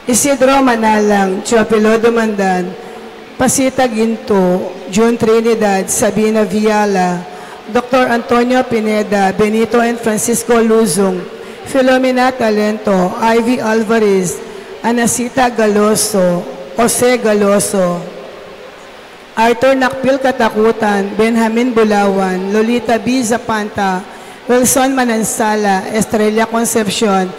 Isidro Manalang, Teopilo Dumandan, Pasita Ginto, June Trinidad, Sabina Viala, Dr. Antonio Pineda, Benito and Francisco Luzong, Filomena Talento, Ivy Alvarez, Anasita Galoso, Jose Galoso, Arthur Nakpil Katakutan, Benjamin Bulawan, Lolita B. Zapanta, Wilson Manansala, Estrella Concepcion,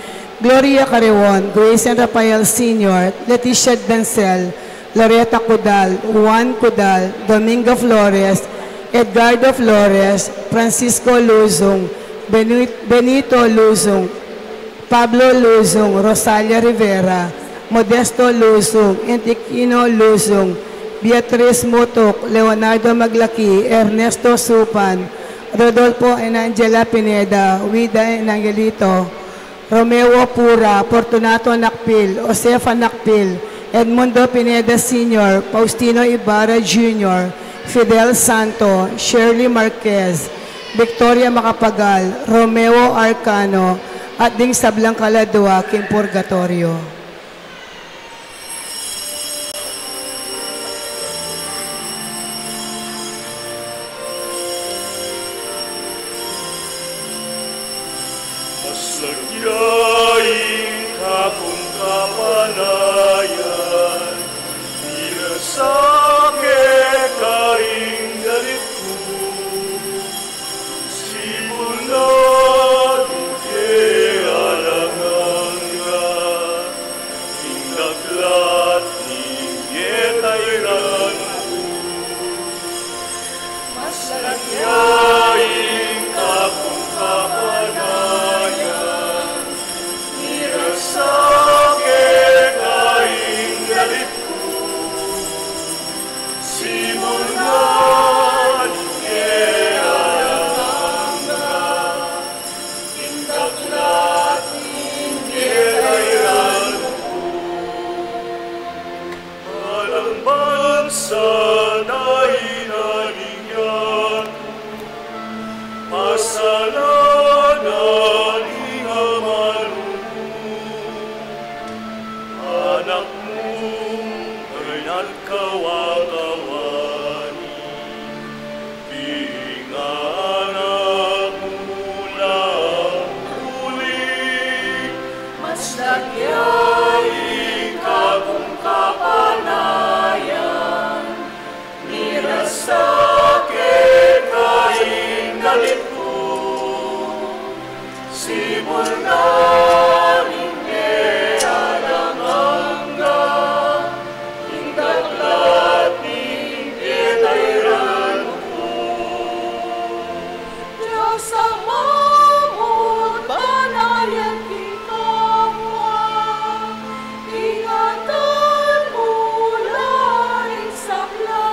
Gloria Carewon, Grace and Rafael Sr., Leticia Dancel, Loretta Cudal, Juan Cudal, Domingo Flores, Edgardo Flores, Francisco Luzong, Benito Luzong, Pablo Luzong, Rosalia Rivera, Modesto Luzong, Antiquino Luzong, Beatriz Mutok, Leonardo Maglaki, Ernesto Supan, Rodolfo and Angela Pineda, Wida and Angelito, Romeo Pura, Fortunato Nakpil, Josefa Nakpil, Edmundo Pineda Sr., Faustino Ibarra Jr., Fidel Santo, Shirley Marquez, Victoria Macapagal, Romeo Arcano, at ding Sablang Kaladwa, Kim Purgatorio. Masagyaing kakong kapanayan, Sakit kaing galit ko, simulan hindi alangan, indaglat hindi tayran ko. Masagyaing kakong kapanayan, sakit kaing galit ko. Simulan hindi alangan, indaglat hindi tayran ko. Alang bansa na inalingan, pasalanan ingaman mo. Anak mo ay nagkawagawani, pinganak mo lang uli. Mas nagyaing kakong kapanayan, nirasakit kaing galit ko. Simulan hindi alangan, indaglat hindi tayran ko. Diyos amamot, banayan kita mo, ingatan mo laing sakla,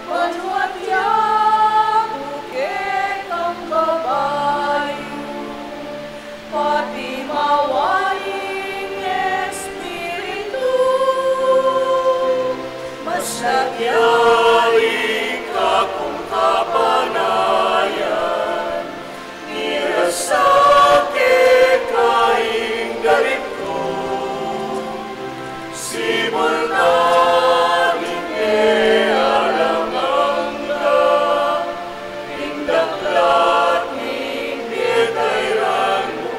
banwat yan, bukit ang babayo, pati mawaing espiritu. Masagyaing kakong kapanayan, nirasakit kaing galit ko. Simulan hindi alangan, indaglat hindi tayran mo.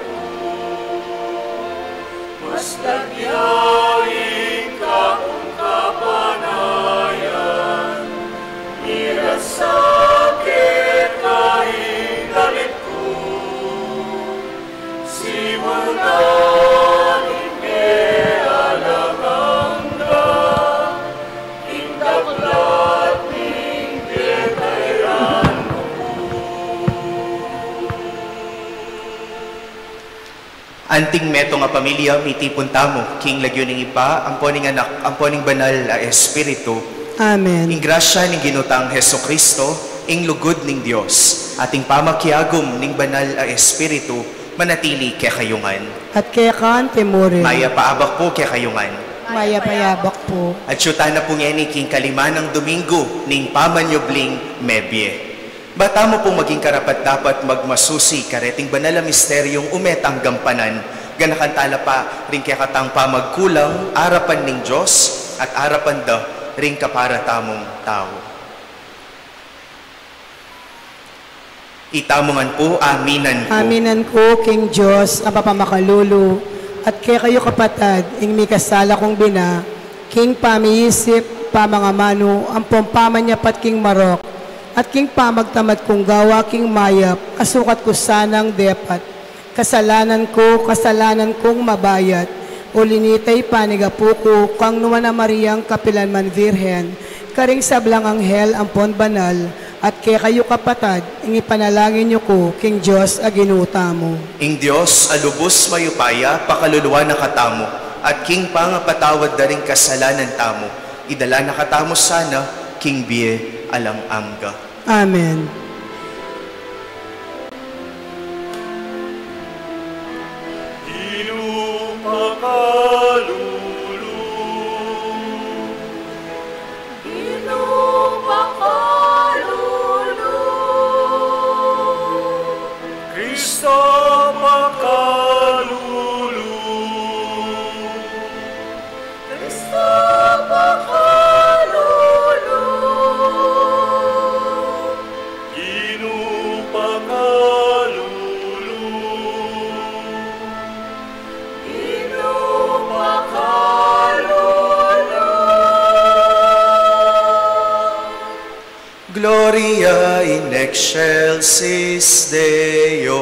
Mas nagyaing kakong kapanayan, nirasakit kaing galit ko. Simulan hindi alangan, indaglat hindi tayran mo. Anting meto nga pamilya, mitipon tamo, king lagyo ning ipa, amponing anak, amponing banal a Espiritu. Amen. Ing grasya ning ginutang Heso Kristo, ing lugod ning Dios, ating pamakiagom ning banal a Espiritu, manatili kay kayungan. At kaya kaan temore, Maya paabak po kay kayungan. maya payabak po. At syutan na po ngeni king kalima ng Domingo, ning pamanyobling mebye. Bata mo pong maging karapat dapat magmasusi kareting banal a misteryong umetang gampanan, ganakantala pa rin kaya katang pamagkulang, arapan ning Diyos, at arapan da rin kapara tamong tao. Itamongan po, aminan ko. Aminan ko, King Diyos, ang papamakalulu, at kaya kayo kapatad, ing may kasala kong bina, King pamiisip, pamangamano, ang pompaman niya pat King Marok, at King pamagtamad kong gawa, King Mayap, asukat ko sanang depat, kasalanan kong mabayat, ulinitay panigapuko, kang numana Mariang kapilanman Virhen, karing sablang anghel ampon banal, at kaya kayo kapatad, ipanalangin niyo ko, King Diyos, aginuta mo. Ing Diyos, alubos mayupaya, pakaluluwa na katamo, at King pangapatawad da rin kasalanan tamo, idala na katamo sana, King Bie, alang angga. Amen. Gloria in excelsis Deo.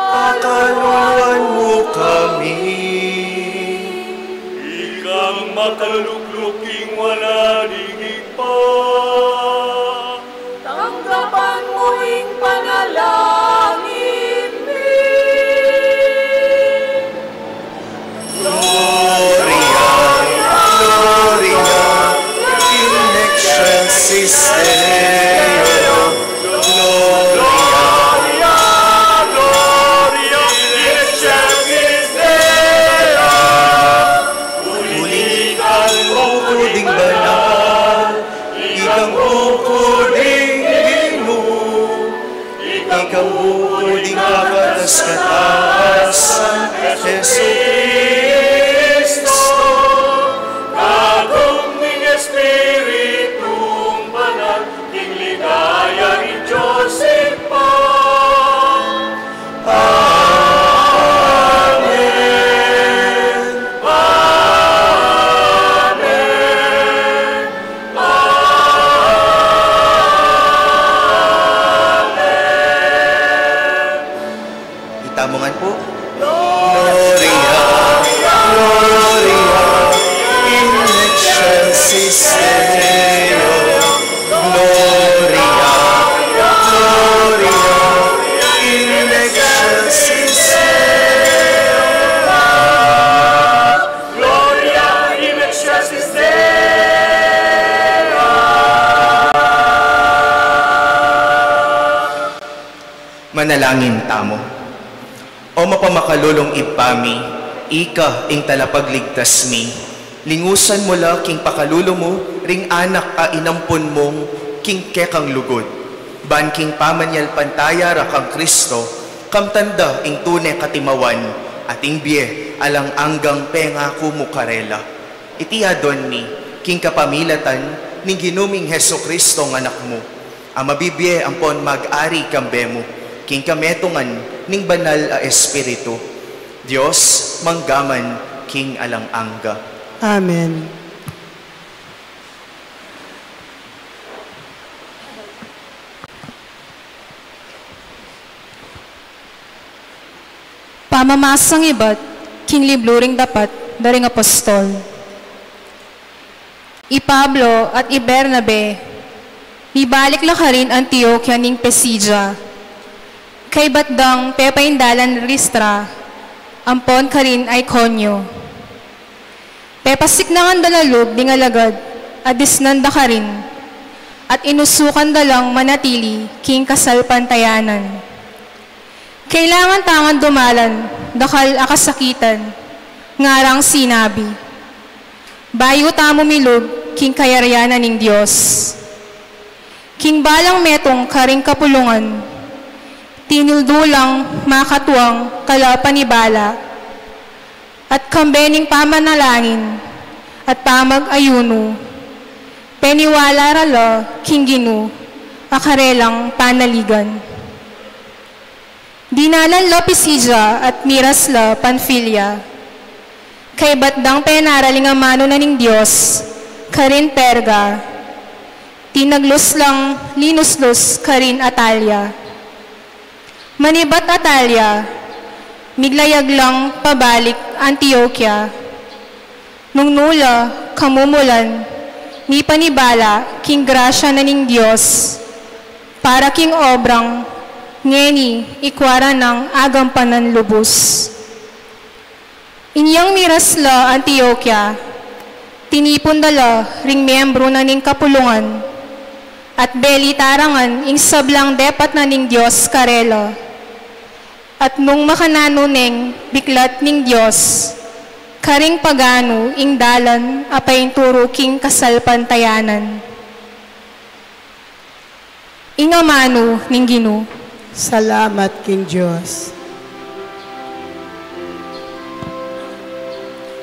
Pakaluan mo kami. Ikang makalukluking wala digig pa. Tanggapan mo ing panalangin min. Gloria, Gloria, in excelsis Deo. Gloria, Gloria in excelsis Deo. ulikan bukuding banal, ikang bukuding ginoo, ikang bukuding kakas-katasan, Jesu Cristo. Kagong ning Espiritung Banal, ing ligaya ni Joseph pa. Amen. Amen. Itamongan po. Gloria, Deo, Gloria, Gloria, in excelsis Deo. Gloria in excelsis Deo. Manalangin tamo. O mapamakalulong ipami, ika ing talapagligtas mi, lingusan mo la king pakululo mo, ring anak a inampon mong king kekang lugod. Ban king pamanyal pantaya rakang Kristo, kamtanda ing tunay katimawan, ating biye alang anggang penga kumukarela. Itiyadon mi, king kapamilatan, ning ginuming Heso Kristo ng anak mo, ang mabibiye ampon mag-ari kambe mo, king kametungan ning banal a espiritu. Diyos, manggaman, king alang angga. Amen. Pamamasang iba't, king libluring dapat, daring apostol. I Pablo at I Bernabe, ibalik la ka rin Antioquia ning Pisidia, kay batdang pepaindalan Listra, ampon ka rin Iconio. Pepasik na nga dalalog di alagad, adis nanda ka rin, at inusukan dalang manatili king kasal pantayanan. Kailangan tangan dumalan, dakal akasakitan, ngarang sinabi. Bayo tamo milog, king kayaryanan ning Diyos. King balang metong karing kapulungan, tinuldulang makatuwang kalapanibala, at kambening pamanalangin, at pamag-ayuno, peniwala rala, king ginu, akarelang panaligan. Dinalan la Pisidia at miras la Panfilia, kay batdang penaraling amano na ning Diyos, karin Perga, tinaglos lang linuslus karin Atalia. Manibat Atalia, miglayag lang pabalik Antioquia, nung nula, kamumulan, ni panibala, king grasya na ning Diyos, para king obrang, ngeni, ikwara ng agampanan lubos. Inyang miras la Antioquia, tinipon dala ring miyembro na ning kapulungan, at beli tarangan ing sablang depat na ning Diyos karela. At nung makananuneng biklat ning Diyos, karing pagano ing dalan apayin turo king kasal pantayanan. Ingamano ning Ginu. Salamat, King Diyos.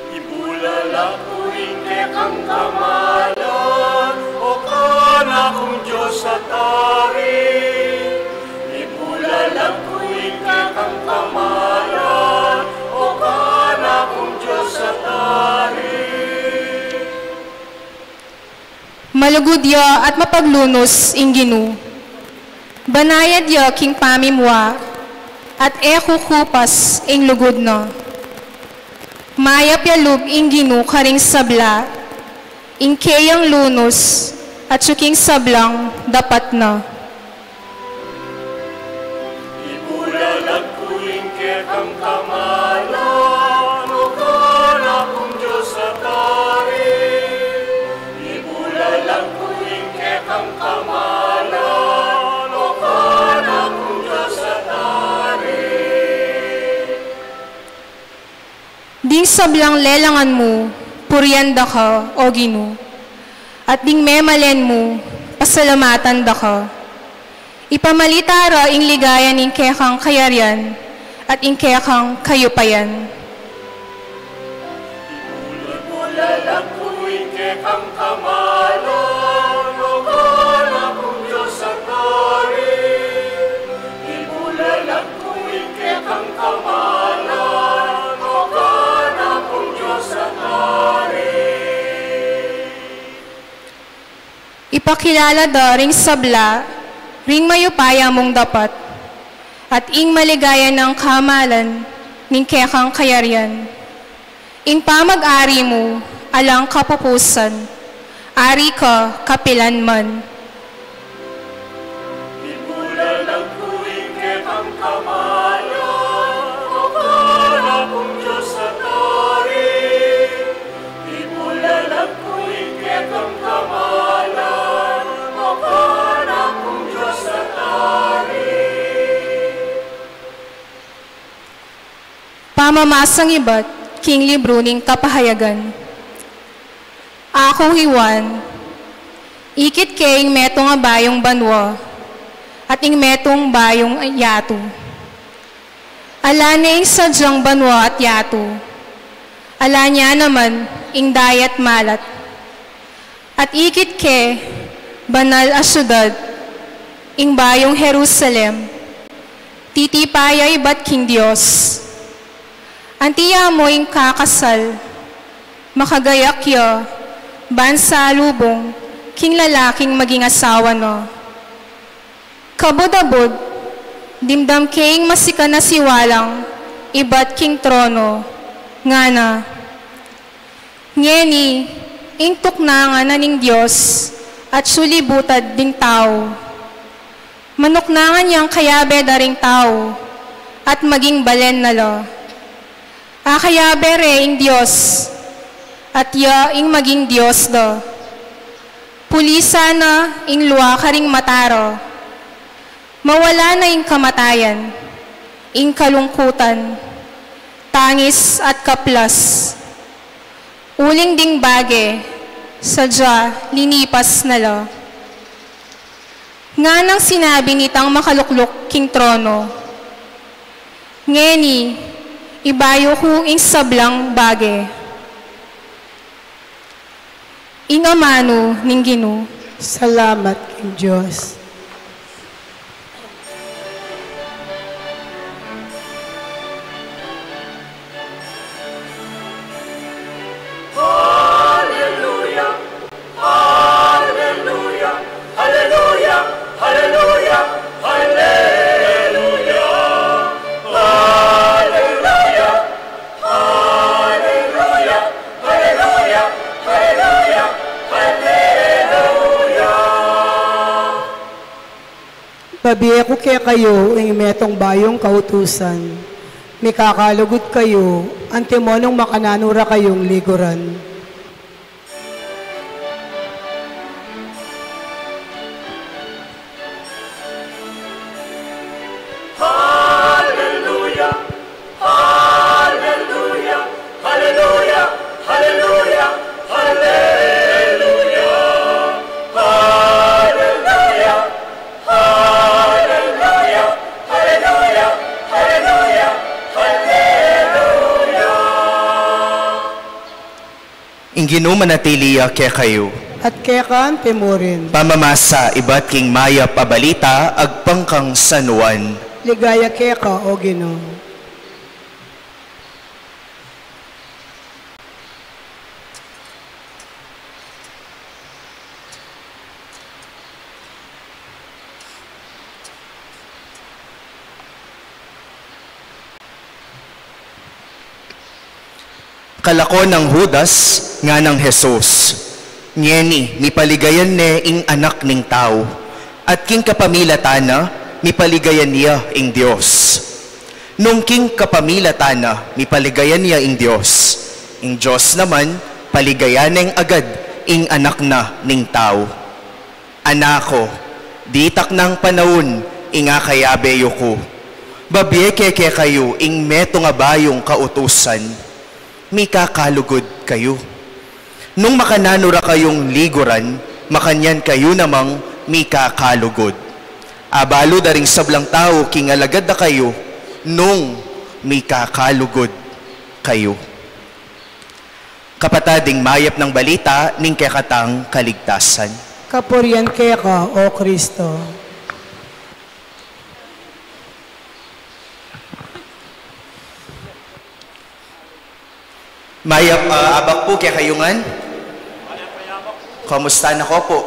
Ibulala ko hindi kang kamalan, o kana kong Diyos at ari. Ibulala ko hindi kang kamalan, o kana kong Diyos at ari. Malugudya at mapaglunos ing Ginu. Banayad ya king pamimwa, at kupas ing lugod na. Mayap yalub ing Ginu karing sabla, ing kayang lunos, at suking sablang dapat na. Ibulalag ko hindi kang kamalan, o kana kong Diyos at ari. Ibulalag ko hindi kang kamalan, o kana kong Diyos at ari. Ding sablang lelangan mo, puryanda ka, o Ginu, at ding memalen mo, pasalamatan da ka. Ipamalitara ing ligayan ing kekang kayaryan, at ing kekang kayupayan. Ibulalag ko hindi kang kamalan, o kana kong Diyos at ari. Ibulalag ko hindi kang kamalan, o kana kong Diyos at ari. Ipakilala da ring sabla, ring mayupaya mong dapat, at ing maligaya ng kamalan, ning kekang kayaryan. Ing pamag-ari mo, alang kapupusan, ari ka kapilanman. Ibulan ang tuwing kekang kamalan, akala kong Diyos at Ari. Ibulan ang tuwing kekang kamalan, akala kong Diyos at Ari. Pamamasang iba't king libro ning kapahayagan. Akong Juan, ikit kay metong nga bayong banwa, at ing metong bayong yato. Ala na ing sadyang banwa at yato. Ala niya naman ing dayat malat. At ikit ke banal a syudad, ing bayong Jerusalem, titipayay bat king Diyos. Antiya mo ing kakasal, makagayak ya, bansa lubong, king lalaking maging asawa no. Kabod-abod, dimdam king masika na siwalang, ibat king trono, nga na. Ngeni, ing tuknangan na ning Diyos, at sulibutad ding tao. Manuknangan niyang kayabe daring tao, at maging balen na lo. Akayabe re ing Diyos, at ya ing maging Diyos do. Pulisa na ing luwa karing mataro. Mawala na ing kamatayan, ing kalungkutan, tangis at kaplas. Uling ding bage, sadya linipas na lo. Nga nang sinabi nitang makaluklok king trono, ngeni, ibayo ko ing sablang bage. Ing amano ning Ginoo. Salamat king Diyos. Hallelujah, hallelujah, hallelujah, hallelujah, hallelujah, hallelujah, hallelujah, hallelujah, hallelujah, hallelujah. Babiye ko kaya kayo, ing metong bayong kautusan. May kakalugod kayo, antimonong makananura kayong liguran. Hallelujah, hallelujah, hallelujah, hallelujah, hallelujah, hallelujah, hallelujah, hallelujah, hallelujah, hallelujah. Ing Ginoo manatiliya kaya kayo. At kaya kaan timurin, Pamamasa iba't king maya pabalita agpangkang sanuan. ligaya kaya ka, o Ginoo. Kalako ng Judas nga ng Jesus. Ngeni, mipaligayan ne ing anak ning tao. At king kapamilatana, mipaligayan niya ing Diyos. Nung king kapamilatana, mipaligayan niya ing Diyos. Ing Diyos naman, paligayan ning agad ing anak na ning tao. Anako, ditak ng panahon, inga kayabeyo ko. Babieke ke kayo, ing meto nga bayong kautusan. Mika kalugod kayo. Nung makananura kayong liguran, makanyan kayo namang mika kalugod. Abalo daring sablang tao, kingalagad na kayo, nung mika kalugod kayo. Kapatading mayap ng balita, ning kekatang kaligtasan. Kapurian kaya ka, o Kristo. Mayap abak po kaya kayungan? Kamusta na ko po?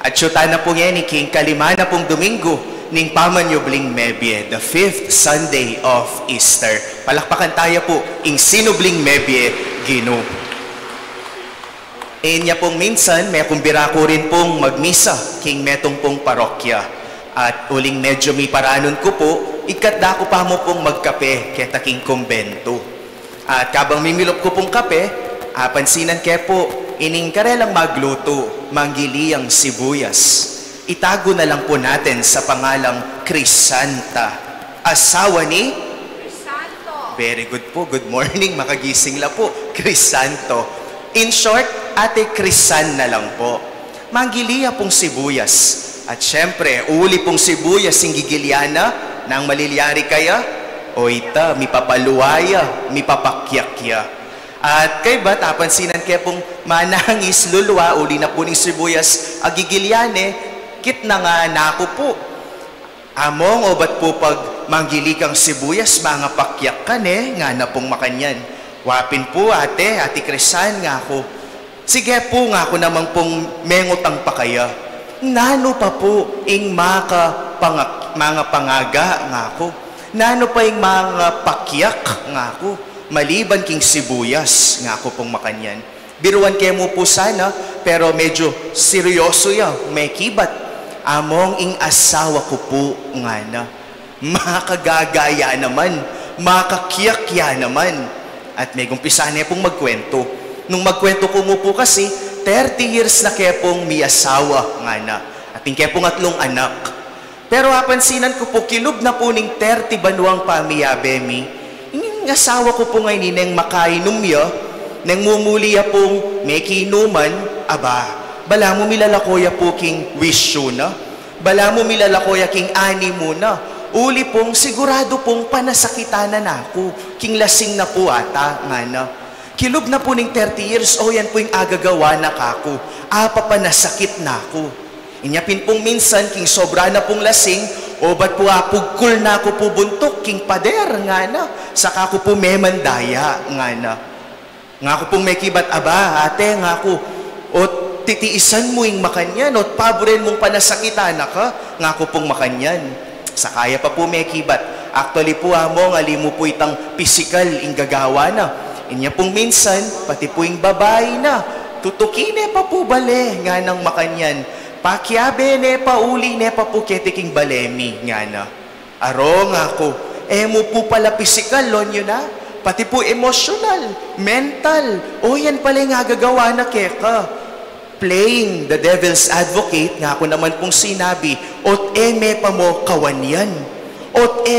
At syuta na po ngayon, king kalima na pong Domingo, ning Pamanyubling Mebye, the 5th Sunday of Easter. Palakpakan tayo po, ing sinubling Mebye, Ginoo. Niya pong minsan, may kumbira ko rin pong magmisa, king metong pong parokya. At uling medyo may paranon ko po, ikatda ko pa mo pong magkape, keta king kumbento. At kabang mimilop ko pong kape, pansinan ke po, ining karelang magluto, manggiliyang sibuyas. Itago na lang po natin sa pangalang Crisanta. Asawa ni? Crisanto. Very good po. Good morning. Makagising la po. Crisanto. In short, Ate Crisan na lang po. Manggiliya pong sibuyas. At syempre, uli pong sibuyas yung gigiliana nang maliliari kaya? O ita, mipapaluwaya, mipapakyakya. At kay ba, tapansinan kaya pong manangis luluwa, uli na po ng sibuyas, agigilyane, kit na nga nako po. Among o ba't po pag manggili kang sibuyas, mga pakyak ka nga na pong makanyan. Wapin po ate Crisan nga ako. Sige po nga ako namang pong mengotang pa kaya. Nano pa po ing mga pangaga nga ako. Nano pa ing mga pakyak nga ako. Maliban king sibuyas nga ako pong makanyan. Biruan kayo mo po sana, pero medyo seryoso ya, may kibat. Among ing asawa ko po nga na. Makagagaya naman, makakyakya naman. At may gumpisa niya pong magkwento. Nung magkwento ko mo po kasi, 30 years na kaya pong may asawa nga na. At yung kaya pong 3 anak. Pero hapansinan ko po, kilub na po ning 30 banuang pamiyabemi. Yung asawa ko po ngayon nang makainom ya, nang mumuliya pong may kinuman, bala mo milalakoya po king wisyo na. Bala mo milalakoya king ani mo na. Uli pong sigurado pong panasakita na ako. King lasing na po ata nga na. Kilub na po ning 30 years, yan po yung agagawa na kako. Panasakit na ako. Inyapin pong minsan, king sobra na pong lasing, ba't po pugkul na ako po buntok, king pader nga na. Saka ko po memandaya nga na. Nga ko pong may kibat, ate nga ko, titiisan mo yung makanyan, paborin mong panasakita na ka, nga ko pong makanyan. Sakaya pa po may kibat. Actually po mo, ngali mo po itang physical ing gagawa na. Inya pong minsan, pati po yung babae na, tutukine pa po bale, nga nang makanyan. Pakyabe ne pa uli ne pa po ketiking balemi, nga na. Aro nga ko, mo po pala physical, lonyo na. Pati po emotional, mental. Yan pala yung gagawa na keka. Playing the devil's advocate, nga ako naman pong sinabi, me pa mo kawanyan.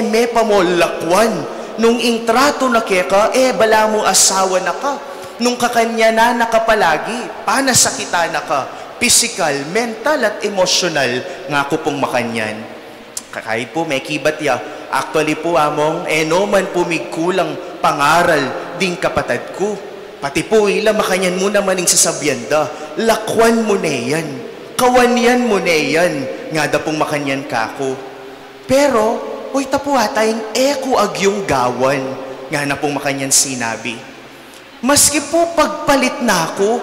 Me pa mo lakwan. Nung intrato na keka, bala mo asawa na ka. Nung kakanya na nakapalagi, panasakita na ka. Physical, mental at emotional, nga ako pong makanyan. Kakay po, may kibat ya. Actually po among, no man po may kulang pangaral ding kapatad ko. Pati po ila makanyan mo naman yung sasabyanda. Lakwan mo na yan. Kawanyan mo na yan. Nga da pong makanyan kako. Pero, tapo tayong eko agyong gawan. Nga na pong makanyan sinabi. Maski po pagpalit na ako,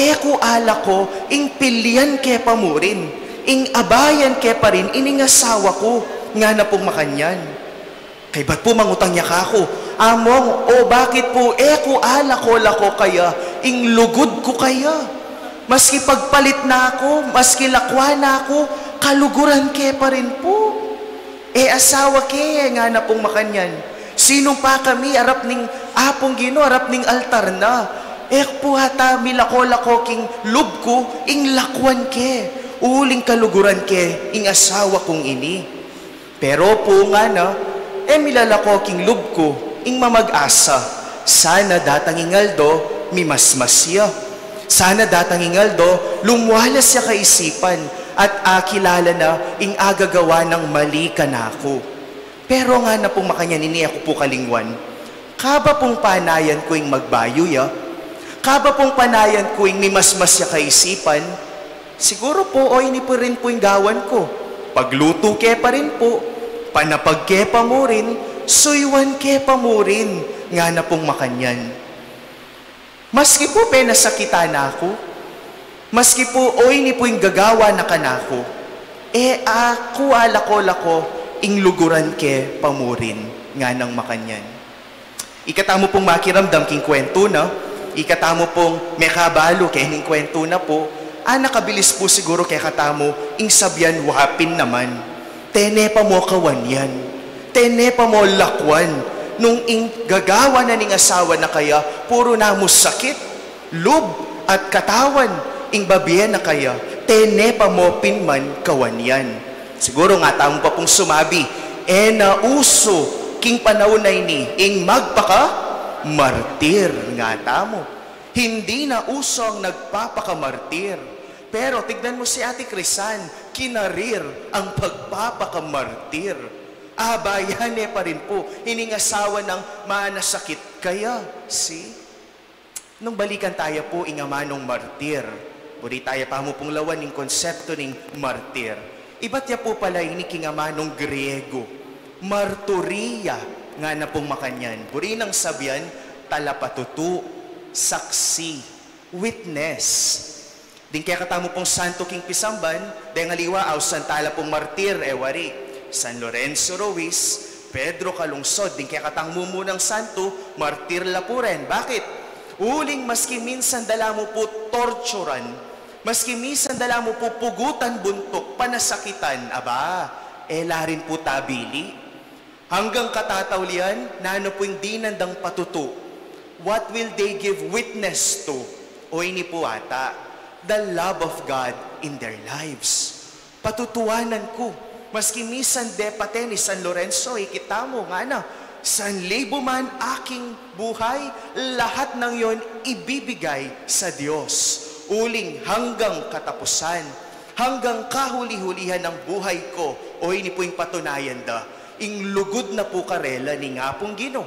eko ala ko, ing pilyan ke pa mo rin. Ing abayan ke pa rin, ining asawa ko. Nga na pong makanyan. Kay ba't po mangutang niya kako? Among, bakit po eko ala ko lako kaya, ing lugod ko kaya. Maski pagpalit na ako, maski lakwa na ako, kaluguran ke pa rin po. Asawa ke, nga na pong makanyan. Sino pa kami, arap ning apong Gino, arap ning altar na. Po hata, milako-lako king lub ko, ing lakwan ke. Uling kaluguran ke, ing asawa kong ini. Pero po nga na, milalako king lub ko, ing mamag-asa. Sana datang ingaldo, mimasmasya. Sana datang ingaldo, lumuwalas siya kaisipan at kilala na ing agagawa ng mali ka na ako. Pero nga na pong makanyanini ako po kalingwan, kaba pong panayan ko ing magbayo ya, kaba pong panayan ko ing mimasmasya kaisipan, siguro po ini po rin po yung gawan ko. Pagluto ke pa rin po, panapag ke pa mo rin, suywan ke pa mo rin, nga na pong makanyan. Maski po penasakita na ako, maski po ini po yung gagawa na kanako, ako alako-lako, ing luguran ke pamurin, nga nang makanyan. Ikatamo pong makiramdam king kwento na, ikatamo pong may kabalo, kaya hining kwento na po, nakabilis po siguro kaya katamo, ing sabyan wapin naman. Tene pa mo kawan yan. Tene pa mo lakwan. Nung ing gagawa na ning asawa na kaya, puro na mo sakit, lub at katawan, ing babiyan na kaya, tene pa mo pinman kawan yan. Siguro nga tamo pa pong sumabi, nauso king panahon na ini, ing magpaka-martir nga tamo. Hindi na uso ang nagpapakamartir. Pero tignan mo si Ate Crisan, kinarir ang pagpapakamartir. Bayane pa rin po, hiningasawa ng manasakit kaya. See? Nung balikan tayo po, ingamanong martir. Buri tayo pa mo pong lawan ng konsepto ng martir. Iba't ya po pala inikingamanong Griego. Marturia nga na pong makanyan. Buri nang sabyan, talapatutu, saksi, witness. Din kaya katamo pong Santo King Pisamban, dahil ngaliwa, santala pong martir, wari. San Lorenzo Ruiz, Pedro Calungsod, din kaya katangmo mo ng santo, martir la po rin. Bakit? Uling maski minsan dala mo po torturan, maski minsan dala mo po pugutan buntok, panasakitan, larin po tabili. Hanggang katataulian, na ano po yung dinandang patuto. What will they give witness to? O ini po ata, the love of God in their lives. Patutuanan ko, maski minsan de pate ni San Lorenzo, ikita mo nga na, San libo man aking buhay, lahat ng yon ibibigay sa Diyos. Uling hanggang katapusan, hanggang kahuli-hulihan ng buhay ko, o ini po yung patunayan da, ing lugod na po karela ni nga pong Gino.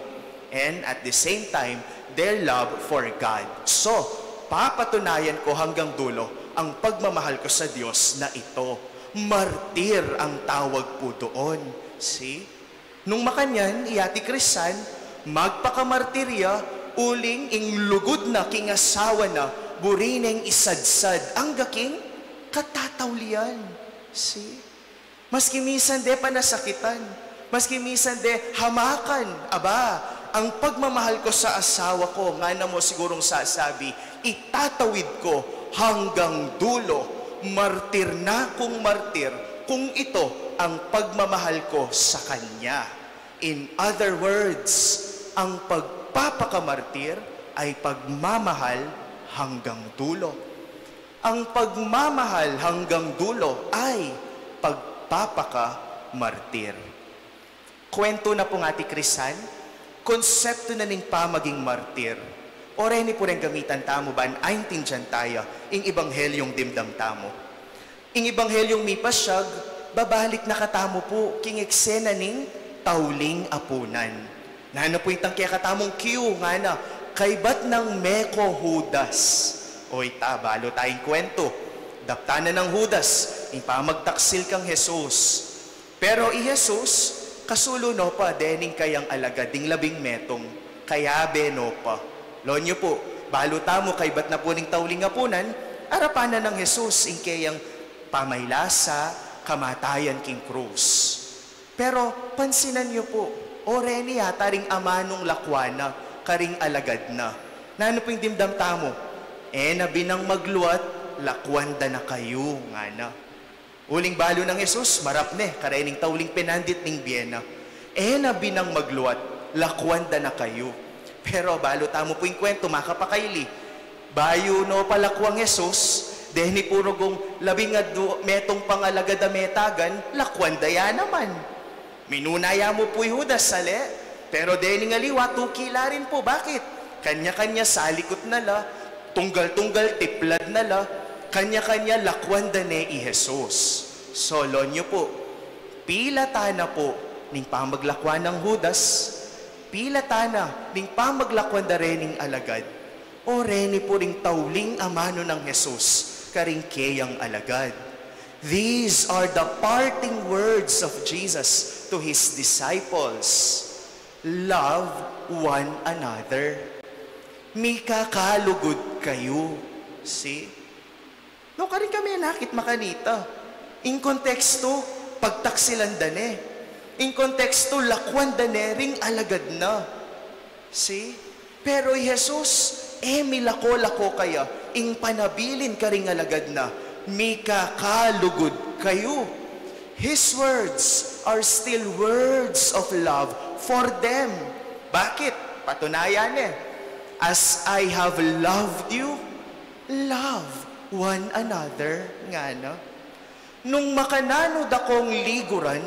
And at the same time, their love for God. So, papatunayan ko hanggang dulo ang pagmamahal ko sa Diyos na ito. Martir ang tawag po doon. See? Nung makanyan, Ati Crisan, magpakamartirya, uling ing lugod na kingasawa na, burineng isadsad, ang gaking katataulian. See? Maski minsan de panasakitan, maski minsan de hamakan, ang pagmamahal ko sa asawa ko, nga na mo sigurong sasabi, itatawid ko hanggang dulo, martir na kung martir, kung ito ang pagmamahal ko sa Kanya. In other words, ang pagpapakamartir ay pagmamahal hanggang dulo. Ang pagmamahal hanggang dulo ay pagpapakamartir. Kwento na po nga Ati Crisan, konsepto na ning pamaging martir. O rin po rin gamitan tamo ba, aintindihan tayo, ing ibanghelyong dimdam tamo. Ing ibanghelyong mipasyag, babalik na katamo po, king eksena ning tauling apunan. Nano po itang kaya katamong kiyo nga na, kaybat ng Meko Judas. O balo tayong kwento, daptanan ng Judas, ing pamagtaksil kang Jesus. Pero Jesus, kasulo no pa, dening kayang alagad, ding labing metong, kaya beno pa. Lonyo po, balo tamo kay bat na po ning tauling apunan, arapanan ng Jesus ing kayang pamaylasa, kamatayan king krus. Pero pansinan niyo po, oreni yata ring amanong lakwana, karing alagad na. Nano po yung dimdam tamo? Binang magluat, lakwanda na kayo, nga na. Uling balo ng Jesus, marap ne, karening tauling penandit ning Biena. Binang magluat, lakwanda na kayo. Pero balo tamo po yung kwento, makapakaili. Bayo no palakwang Jesus, dehni puro gong labing metong pangalagad na metagan, lakwandaya naman. Minunaya mo po yung Judas, sali. Pero dehni nga liwa, tukila rin po. Bakit? Kanya-kanya salikot na la, tunggal-tunggal tiplad na la, kanya-kanya lakwanda ne i Jesus. So, lonyo po, pilatana po, ning pamaglakwan ng Judas, pilatana, ning pamaglakwan da rening alagad, o reni po ring tauling amano ng Jesus, karing kayang alagad. These are the parting words of Jesus to His disciples. Love one another. Mika kalugod kayo. See? No, karing kami nakit makanita. In konteksto, pagtaksilan dane. In konteksto, lakwan dane ring alagad na. See? Pero Jesus, milako-lako kaya, ing panabilin ka ring alagad na, mikakalugod kayo. His words are still words of love for them. Bakit? Patunayan as I have loved you, love one another. Nga na. Nung makananod akong liguran,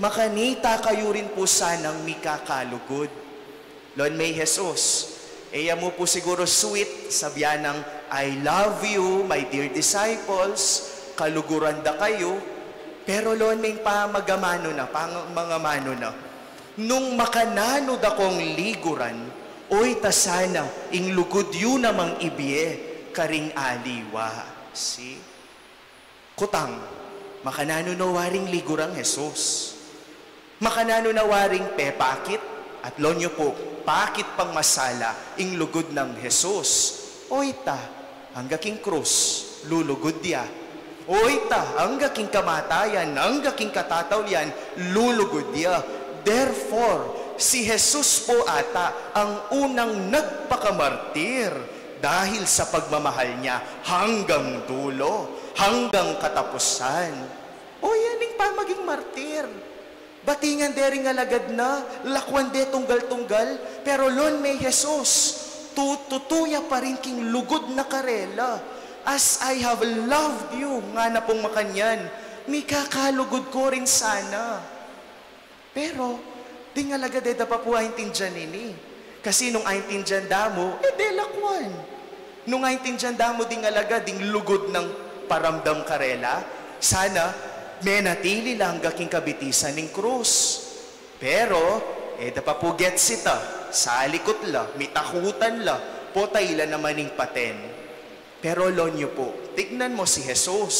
makanita kayo rin po sanang mikakalugod. Lord, may Jesus, iya mo po siguro sweet, sabihan ng I love you, my dear disciples, kaluguran da kayo. Pero Lord, may pamagamano na, pangamano na. Nung makananod akong liguran, oy tasana, ing lugod yun namang ibiye, karing aliwa. See? Kutang, makanano na waring ligurang Jesus. Makanano na waring pepakit, at lonyo po, pakit pang masala, ing lugod ng Jesus. Oy ta, hangga king krus, lulugod dia. Oy ta, hangga king kamatayan, hangga king katatawlian, lulugod dia. Therefore, si Jesus po ata ang unang nagpakamartir dahil sa pagmamahal niya hanggang dulo, hanggang katapusan. O yaning pa maging martir. Batingan dering alagad na, lakwan de tunggal-tunggal, pero lon may Jesus, tututuya pa rin king lugod na karela. As I have loved you, nga na pong makanyan, mikakalugod ko rin sana. Pero, di nga lagad da pa po aintindihan nini. Kasi nung aintindihan damo, de lakwan. Nung aintindihan damo, di nga lagad, ding lugod ng paramdam karela, sana, menatili lang gaking kabitisan ng krus. Pero, da pa po gets ita, salikot la, mitakutan la, potay la naman ng paten. Pero lonyo po, tignan mo si Jesus,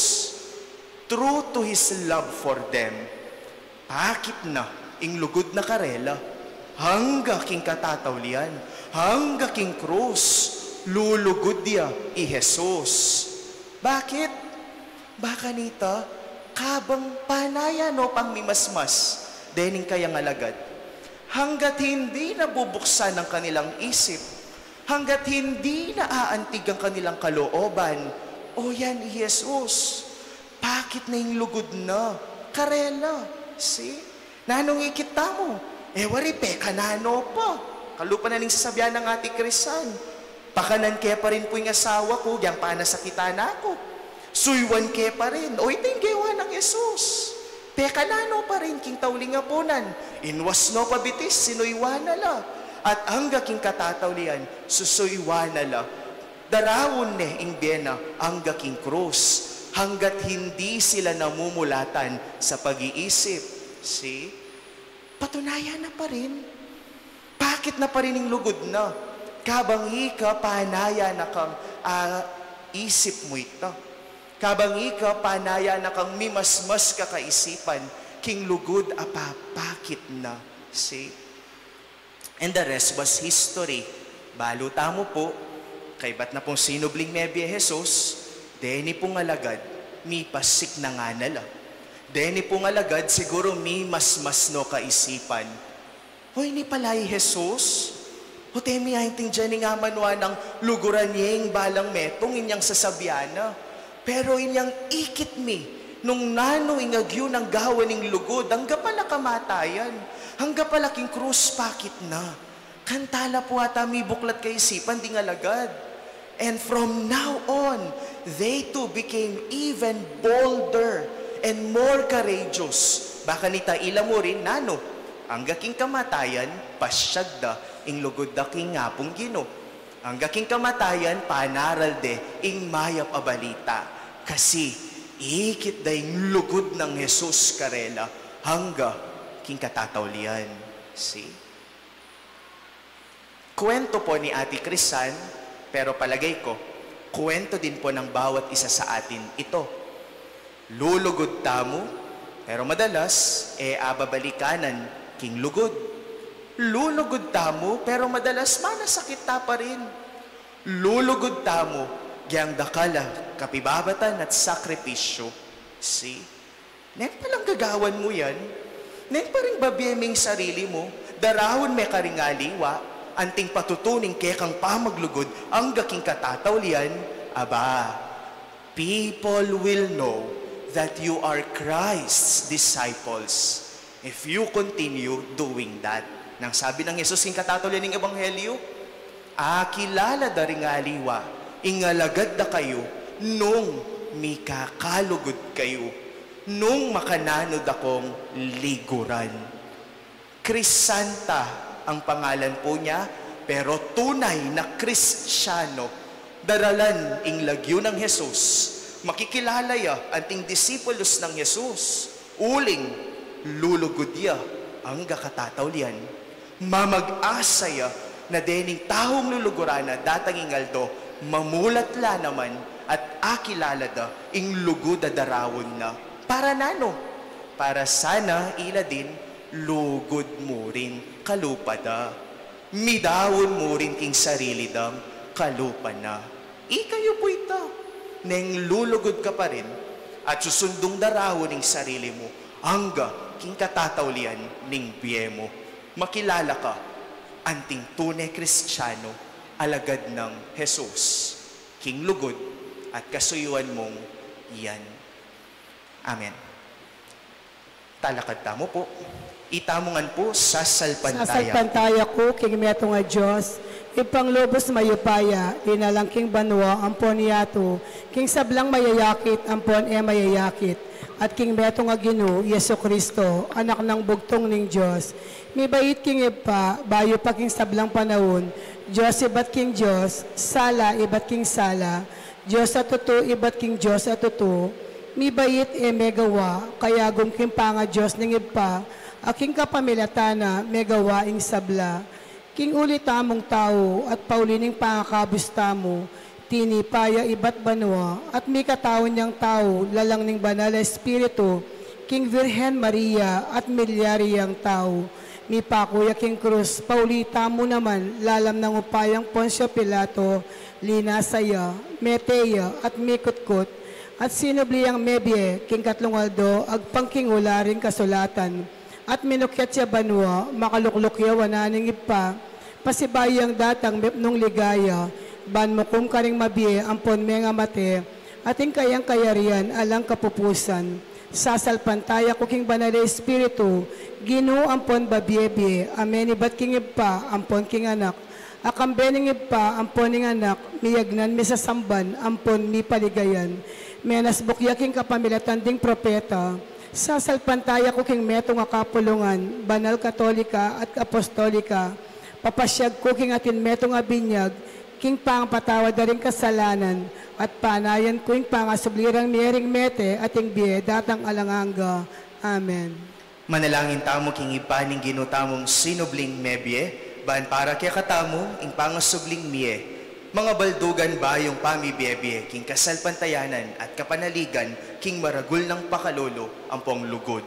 true to His love for them, pakit na, ing lugod na karela, hangga king katatawlian, hangga king krus, lulugod dia i Jesus. Bakit? Baka nita, kabang panaya no pang mimasmas, dening kayang alagad, hanggat hindi nabubuksan ang kanilang isip, hanggat hindi naaantig ang kanilang kalooban, o yan i Jesus, bakit na yung lugod na, karela, see? Nanong ikita mo, waripe, kanano pa, kalupa na ning sasabihan ng ati Krisan, pakanan kaya pa rin po yung asawa ko, yang panasakitan ako, suywan ke pa rin. O itinggewa ng Jesus. Pekanano pa rin king tawlingapunan. Inwas no pabitis, sinuywa na la. At hangga king katatawlian, susuywa na la. Darawon ne ing biyena, hangga king krus. Hanggat hindi sila namumulatan sa pag-iisip. See? Patunayan na pa rin. Bakit na pa rin yung lugod na? Kabang ika, panaya na kang isip mo ito. Kabang ika, panaya na kang mimasmas kakaisipan, king lugod apapakit na. See? And the rest was history. Baluta mo po, kay ba't na pong sinubling mebye Jesus, deni pong alagad, mi pasik na nga nala. Deni pong alagad, siguro mi masmas no kaisipan. Hoy, ni palay Jesus, hutemi ainting dyan nga manwa ng luguran niyang balang metong inyang sasabiana. Pero inyang ikit mi, nung nano ingagyo ng gawa ng lugod, hangga pala kamatayan, hangga pala king krus pakit na. Kantala po ata mi buklat kaisipan ding alagad. And from now on, they too became even bolder and more courageous. Baka nita ila mo rin, nano, hangga king kamatayan, pasyag da, ing lugod da king ngapong gino. Hangga king kamatayan, panaral de, ing mayap abalita. Kasi, ikit da ing lugod ng Jesus karela, hangga king katatawlian. See? Kwento po ni Ate Krisan, pero palagay ko, kwento din po ng bawat isa sa atin ito. Lulugod tamo, pero madalas, ababalikanan, king lugod. Lulugod tamo, pero madalas manasakit ta pa rin. Lulugod tamo, giyang dakala, kapibabatan at sakripisyo. See? Nen palang gagawan mo yan. Nen pa rin babiyeming sarili mo. Darahon may karingaliwa. anting patutuning kekang pamaglugod ang gaking katatawlian, aba, people will know that you are Christ's disciples if you continue doing that. Nang sabi ng Jesus king katatawlian ng Ebanghelyo, kilala da ring aliwa, ingalagad da kayo, nung mikakalugod kayo, nung makananod akong liguran. Crisanta ang pangalan po niya, pero tunay na Kristiyano, daralan ing lagyo ng Jesus, makikilala ya anting disipulos ng Jesus, uling lulugod ya ang gakatatawlian, mamag-asa ya na dening tahong lulugurana datang ingaldo, mamulatla naman at akilala da ing lugod da darawon na. Para nano? Para sana ila din lugod mo rin kalupada. Midawon mo rin king sarili dam kalupa na. Ikayo po ito. Neng lulugod ka pa rin at susundong darawon ning sarili mo hangga king katatawlian ning biye mo. Makilala ka anting tunay Kristiyano, alagad ng Jesus, king lugod at kasuyuan mong iyan. Amen. Talakad tamo po. Itamungan po sa salpantaya. Sa salpantaya ko, king meto nga Diyos, ipanglubos mayupaya, inalang king banwa, ampon niyato, king sablang mayayakit, ampon mayayakit, at king meto nga Ginoo, Yesu Kristo, anak ng bugtong ning Diyos. May bait king ipa, bayo pa king sablang panahon, Diyos ibat king Diyos, sala ibat king sala, Diyos at tuto ibat king Diyos at tuto, mi bait megawa, kaya gumking panga Diyos ning ipa, aking kapamilatana, megawa ing sabla, king ulit tamong tao, at paulining pangakabus tamo, tinipaya ibat banwa, at mi katawan niyang tao, lalang ning banal Espiritu, king Virhen Maria, at milyariyang tao, mi pakuya king krus, paulita mo naman, lalam ng upayang Poncio Pilato, linasaya, meteya, at mikutkot, at sinubliyang mebye, king katlungaldo, agpangking ularing kasulatan, at minukyat siya banwa, makaluklukya wananing ipa, pasibayang datang nung ligaya, ban mo kung karing mabie, ampon menga mate, ating kayang kayarian, alang kapupusan, sasalpantaya ko king banal Espiritu, Ginoo ampon babiebe, amen ibat king ipa, ampon king anak, akambening ipa, ampon ning anak, miyagnan mi sa samban, ampon mi paligayan, menas bukya king kapamilatan ding propeta, sasalpantaya ko king meto nga kapulungan, banal katolika at apostolika, papasyag ko king atin meto nga binyag, king pangpatawad na rin kasalanan, at panayan ko king pangasublirang miering mete ating biye datang alanganga. Amen. Manalangin tamo king ipaning ginutamong sinubling mebye, ban para kaya katamo ing pangasubling miye, mga baldugan bayong pamibiyebye, king kasalpantayanan at kapanaligan, king maragul ng pakalolo, ampong lugod.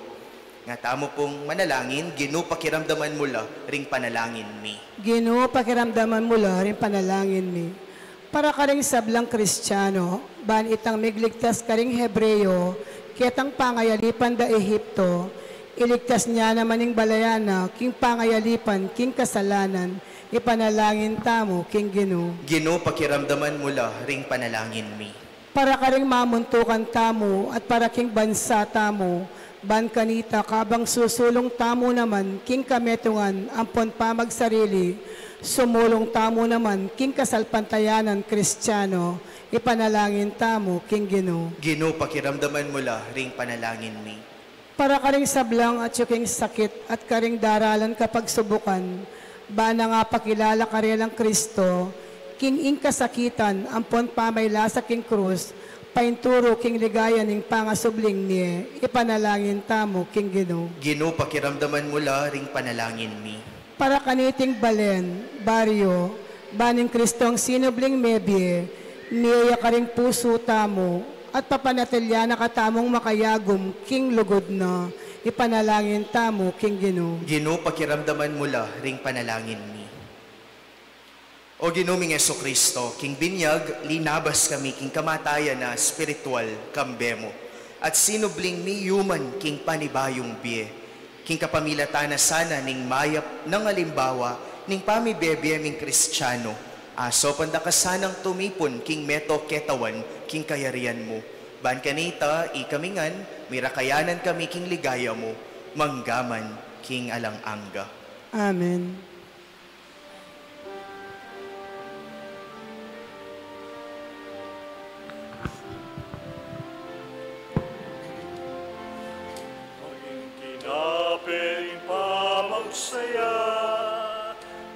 Nga tamo pong manalangin, Ginoo pakiramdaman mula ring panalangin mi. Ginoo pakiramdaman mula ring panalangin mi. Para ka ring sablang Kristiyano, ban itang migligtas ka ring Hebreo, kitang pangayalipan da Ehipto, iligtas niya naman ing balayana, king pangayalipan, king kasalanan, ipanalangin tamo, king Ginoo. Ginoo pakiramdaman mula ring panalangin mi. Para ka ring mamuntukan tamo, at para king bansa tamo, ban kanita kabang susulong tamo naman, king kametungan, ampon pamagsarili, sumulong tamo naman, king kasalpantayanan Kristiyano, ipanalangin tamo, king Ginoo. Ginoo pakiramdaman mula ring panalangin mi. Para ka ring sablang at yuking sakit at karing daralan kapag subukan, ba na nga pakilala ka rin ng Kristo, king ing kasakitan, ampon pamayla sa king krus, painturo king ligaya ning pangasubling niye, ipanalangin tamo, king Ginoo. Ginoo pakiramdaman mula ring panalangin mi. Para kaniting balen, baryo, baning Kristong sinubling mebye, niya ka ring puso tamo, at papanatilya na katamong makayagom, king lugod na, ipanalangin tamo, king Ginoo. Ginoo pakiramdaman mula ring panalangin mi. O Ginoo ming Yesu Kristo, king binyag, linabas kami king kamatayan na spiritual kambemo, at sinubling mi human king panibayong biye, king kapamilatan na sana ning mayap ng alimbawa, ning pamibebe ming Kristiyano, aso pandakasanang tumipon king meto ketawan king kayarian mo. Ban kanita, ikamingan, mirakayanan kami king ligaya mo, manggaman king alang-angga. Amen. Maging kinaping pamagsaya,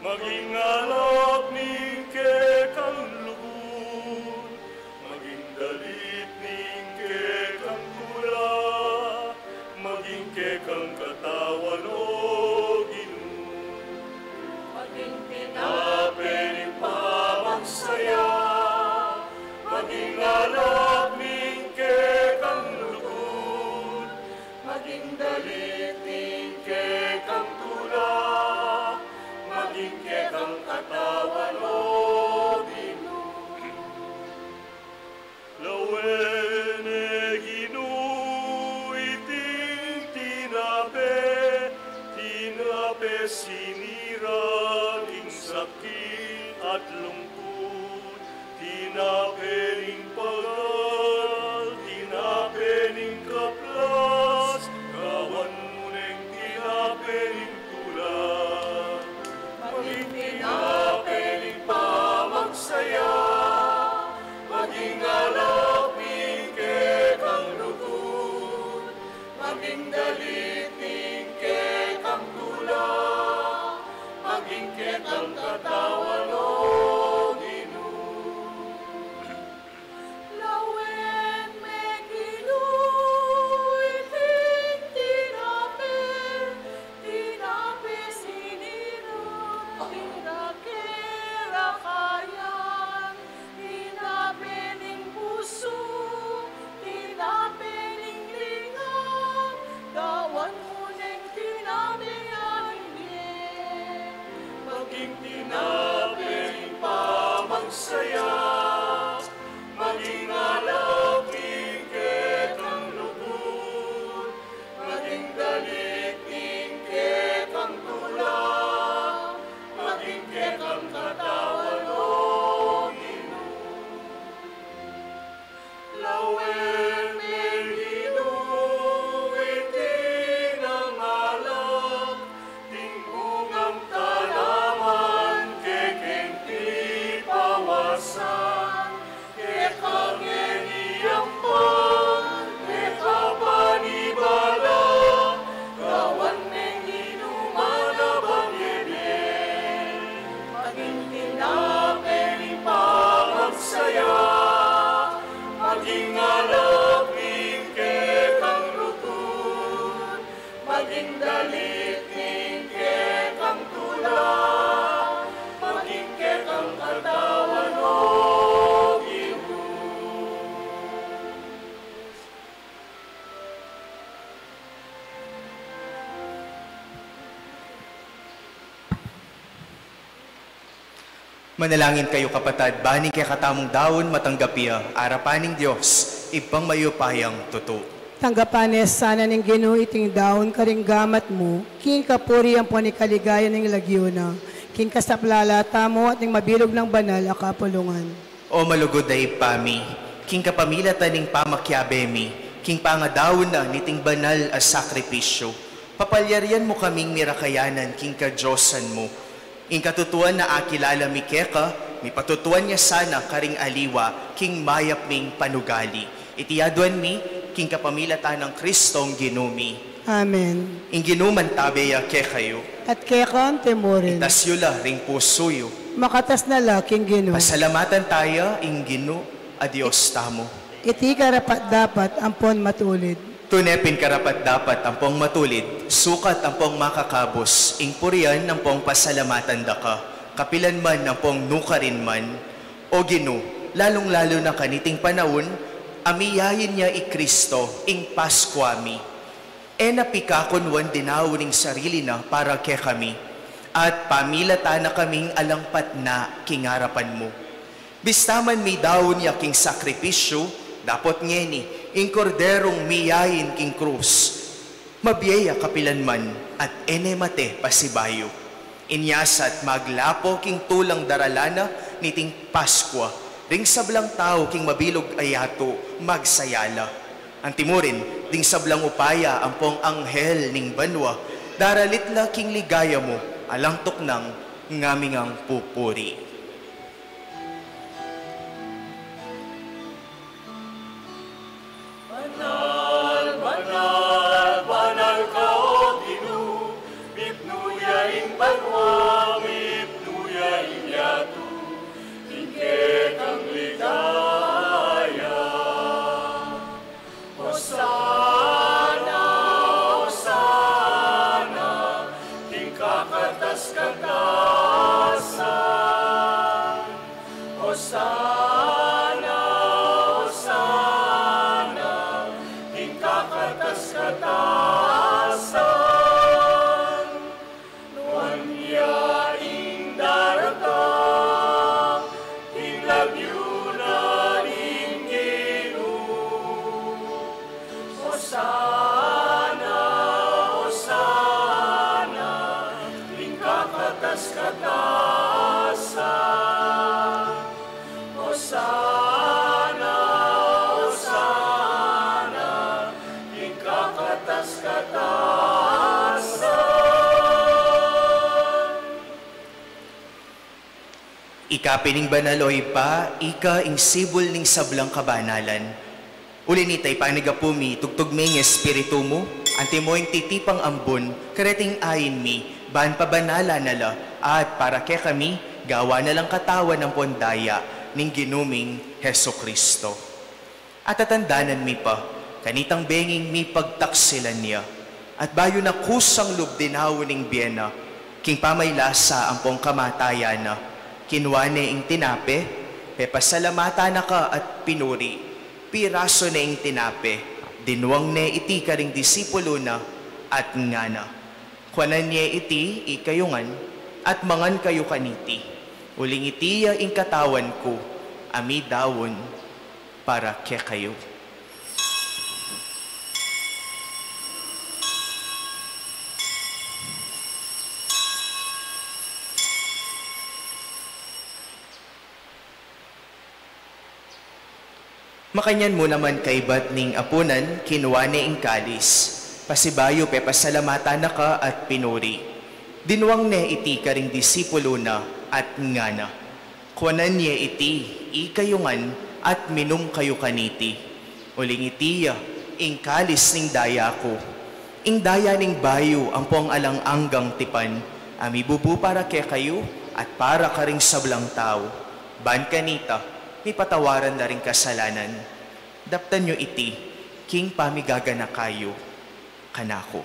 maging alap ni kekang lugod, maging dalit ni kekang tula, maging kekang katawan o Ginoo. Maging kinaping pamagsaya, maging alap ni kekang lugod, maging dalit ni kekang tula, maging kekang katawan o Ginoo. Lawen e Ginoo iting tinape sinira ing sakit at lungkot, tinape ring pagal, tinape ring kaplas, kawan mo neng tinape ring tulad. Maging tinape ring pamagsaya, maging alap ni kekang lugod, maging dalit ni kekang tula, maging kekang katawan o Ginoo. Lawen me Ginoo iting tinape sinira, tinakirakayan, tinape ning puso, tinape ning lingang, dawan mo neng tinape angin. Maging tinape ring pamagsaya, maging alap ni kekang lugod, maging dalit ni kekang tula, maging kekang katawan o Ginoo. Lawen ni Ginoo itinangalap, tingbungang tanaman kekeng ti pawasan, kekang eniyampang, kekapanibala, kawan neng inuman abang eden. Maging tinape ni pamagsaya, maging alap ni kekang lugod, maging dalit ni kekang tula, maging kekang katawan o Ginoo. Manalangin kayo kapatad, bani kay katamong daon matanggapiya, arapaning Diyos, ipang mayupayang tuto. Tanggapanes sana ning Ginoo iting daon karing gamat mo, king kapuri ang panikaligayan ning lagyuna, king kasaplalata mo at ning mabilog ng banal a kapulungan. O malugod na ipami, king kapamilatan ning pamakyabemi, king pangadawon na niting banal a sakripisyo, papalyarian mo kaming mirakayanan, king kadyosan mo, ing katutuan na akilala mi keka, mi patutuan niya sana karing aliwa, king mayap ming panugali. Itiyaduan mi, king kapamilatan ng Kristong ginumi. Amen. Ing ginuman tabeya ke kayo, At kekang temurin, itasyula ring pusuyo. makatas na laking Ginoo. Pasalamatan tayo, ing ginu, adios tamo. Iti karapat dapat ampon matulid. Tunepin karapat dapat ampong matulid, sukat ampong makakabos, ing purian ampong pasalamatan daka, kapilan man ampong nukarin man, o Ginu, lalong-lalo na kaniting panahon, amiyayin niya i Kristo, ing Paskwami. E napikakon wan dinawuning sarili na para ke kami, at pamilata na kaming alangpat na kingarapan mo. Bistaman mi dawon niya king sakripisyo, dapot ngeni, ing korderong miyayin king krus, mabiyaya kapilan man, at enemate pasibayo. Inyasat maglapo king tulang daralana niting Paskwa, ring sablang tao king mabilog ayato magsayala. Antimurin, ding sablang upaya ampong anghel ning banwa, daralitla king ligaya mo, alang tuknang ngaming ang pupuri. Banal, banal, banal ka o Ginoo, mipnuyaing banwa, mipnuyaing yato, tingke kang ligaya. Hosana, Hosana, king kakatas-katasan. Hosana, Hosana, king kakatas-katasan. Nuanyaing daratang, hinagyunan inginu. Hosana, Hosana, king kakatas-katasan. Hosana, Hosana, king kakatas-katasan. Ikapining banaloy pa, ika ing sibol ning sablang kabanalan. Uli nitay panigapumi, tugtugming espiritu mo, antimoing titipang ambon, kareting ayin mi, ban pabanala nala, at para ke kami, gawa na lang katawan ng pondaya, ning ginuming Heso Kristo. At tatandanan mi pa, kanitang benging mi pagtaksilan niya, at bayo na kusang lubdinaw ning biyena, king pamaylasa ampong kamatayan na, kinwane ing tinape, pepasalamata na ka at pinuri, piraso na ing tinape, dinuwang ne iti ka ring disipulo na, at ngana. Kwanan niya iti ikayungan, at mangan kayo kaniti, uling itiya ing katawan ko, ami dawon, para ke kayo. Makanyan mo naman kay bat ning apunan, kinuwane ing kalis. Pasibayo pepasalamata na ka at pinuri. Dinuwang ne iti ka ring disipulo na at ngana. Kuanan niya iti, ikayungan at minum kayo kaniti. Uling itiya, ing kalis ning daya ko. Ing daya ning bayo, ampong alang anggang tipan. Ami bubu para ke kayo at para ka ring sablang tao. Ban kanita, may patawaran na rin kasalanan. Daptan nyo iti, king pamigaga na kayo, kanako.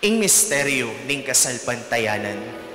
Ing misteryo ning kasalpantayanan.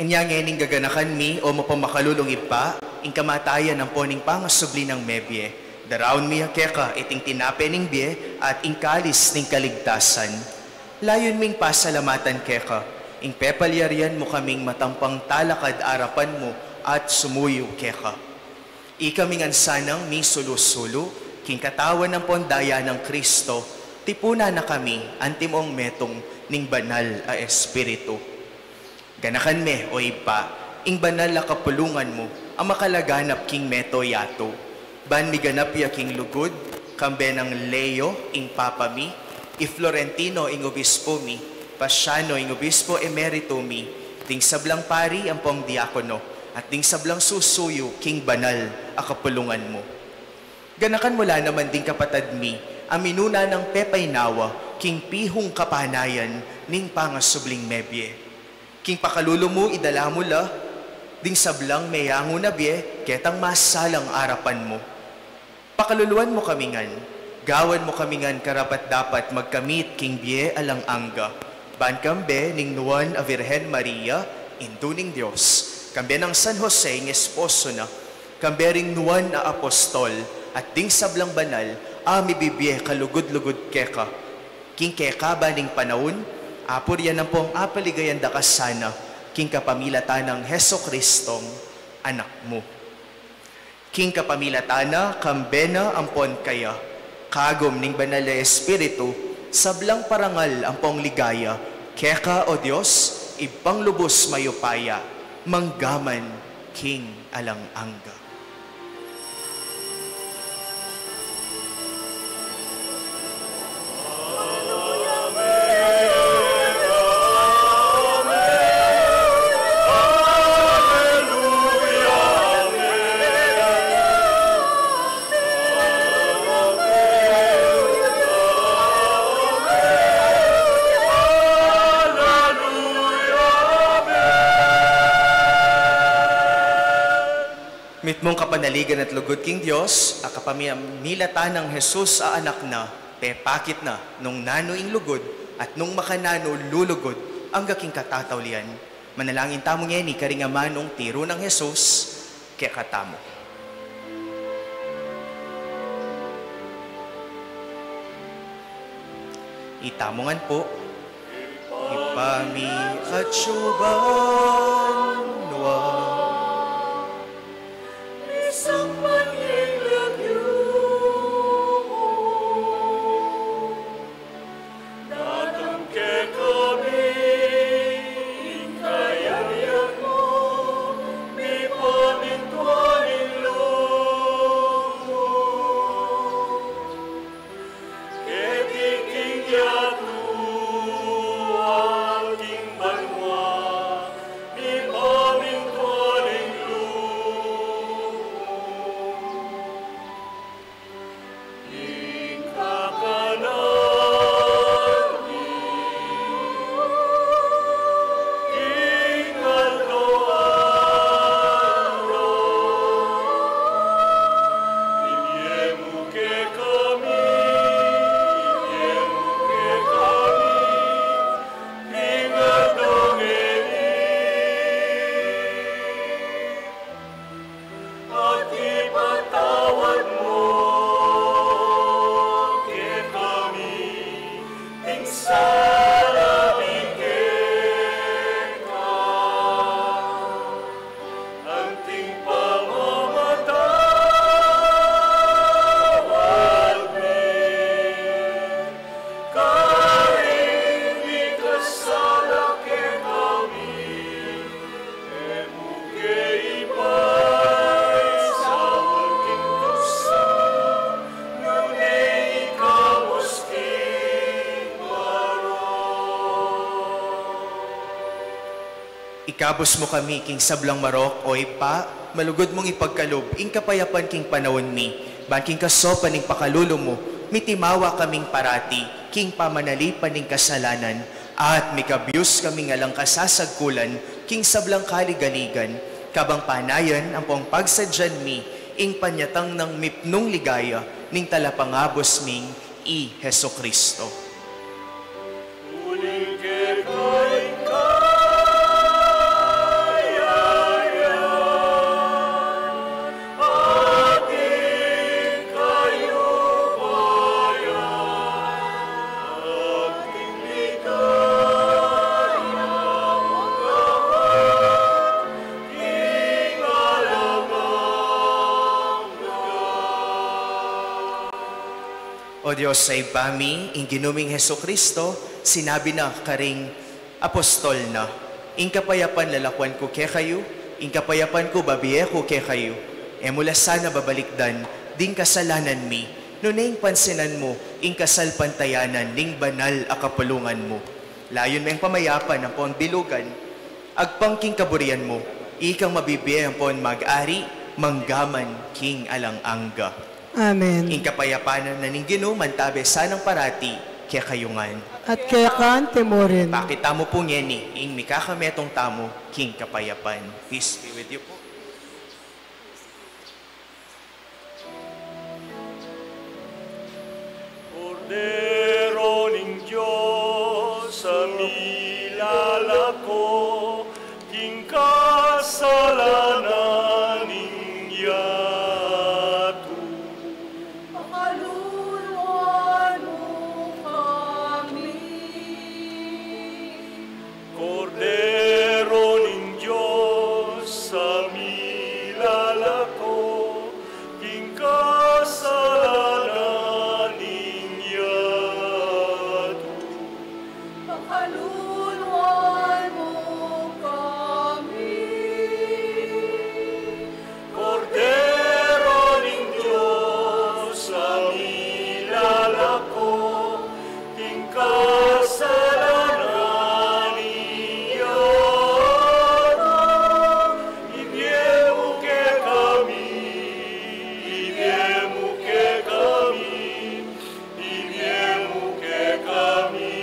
Inyangin gaganakan mi o mapamakhalulong ipa, ing kamatayan ng poning pangasubli ng mebye, daraon mi hakeka iting tinape ning bie at ing kalis ning kaligtasan. Layon ming pasalamatan keka, ing pepalyarian mo kaming matampang talakad arapan mo at sumuyo keka. Ikaming ansanang mi sulusulo, king katawan ng pondaya ng Kristo, tipuna na kami antimong metong ning banal a espiritu. Ganakan me o ipa, ing banal na kapulungan mo, ang makalaganap king meto yato. Ban mi ganap ya king lugod, kambe ng Leo ing papa mi, i Florentino ing obispo mi, Pasiano ing obispo emerito mi, ding sablang pari ang pong diakono, at ding sablang susuyo king banal a kapulungan mo. Ganakan mula naman ding kapatad mi, aminuna ng pepay nawa, king pihong kapanayan, ning pangasubling mebye. King pakalulo mo, idala mo la, ding sablang mayango na bye, ketang masalang arapan mo. Pakaluluan mo kamingan, gawan mo kamingan karapat dapat magkamit king bye alang angga. Ban kambe ning nuwan a Virhen Maria, induning Diyos. Kambe ng San Jose ng esposo na, kambe ring nuwan na apostol, at ding sablang banal, ami bibye kalugod-lugod keka. King keka ba ning panahon, apor yan ang pong apaligayan da kasana, king kapamilatana ng Heso Kristong anak mo. King kapamilatana, kambe na ampon kaya, kagom ning banal na espiritu, sablang parangal ang pong ligaya, keka o Diyos, ibang lubos mayupaya, manggaman king alang angga. Mitmong kapanaligan at lugod king Diyos, a kapamilatan ng Jesus a anak na, pepakit na, nung nanoing lugod, at nung makanano lulugod, ang gaking katatawlian. Manalangin tamo ngayon ni karingamanong tiro ng Jesus, kaya katamo. Itamongan po, ipami at syuban, nuwa. Isang manhilagyo, datang ke kami, ikayariyan mo, may pamintuanin lumo. Ketiking yatu, aking banwa, may pamintuanin Ikabos mo kami, king sablang marok, o ipa, malugod mong ipagkalob, ing kapayapan king panahon mi, ban king kasopan ning pakalulo mo, mitimawa kaming parati, king pamanalipan ning kasalanan, at mikabyus kaming alang kasasagkulan, king sablang kaligaligan, kabang panayan ang pong pagsadyan mi, ing panyatang ng mipnong ligaya, ning talapangabos ming i Heso Kristo. Uling kekay O Diyos sa ibami, ing ginuming Heso Kristo, sinabi na karing apostol na, ing kapayapan lalakwan ko ke kayo, ing kapayapan ko babiye ko ke kayo, e mula sana babalikdan, ding kasalanan mi, nunaing pansinan mo, ing kasalpantayanan, ning banal akapulungan mo. Layon may pamayapan ang pon bilugan, agpangking kaburian mo, ikang mabibiye ang pon mag-ari, manggaman king alang angga. Amen. Ing kapayapanan na ning Ginoo mantabe sanang parati, kaya kayungan. At kaya kan timurin. Pakita mo po ngeni, ing mikakametong tamo, king kapayapan. Peace be with you po. Cordero ning Diyos sa milalako, king kasalanan ning yato. Pakaluluan mo kami. Cordero ning Diyos sa milalako, king kasalanan ning yato. Pakaluluan mo kami. Cordero ning Diyos sa milalako, king kasalanan ning yato. Ibiemo ke kami, ibiemo ke kami, ibiemo ke kami,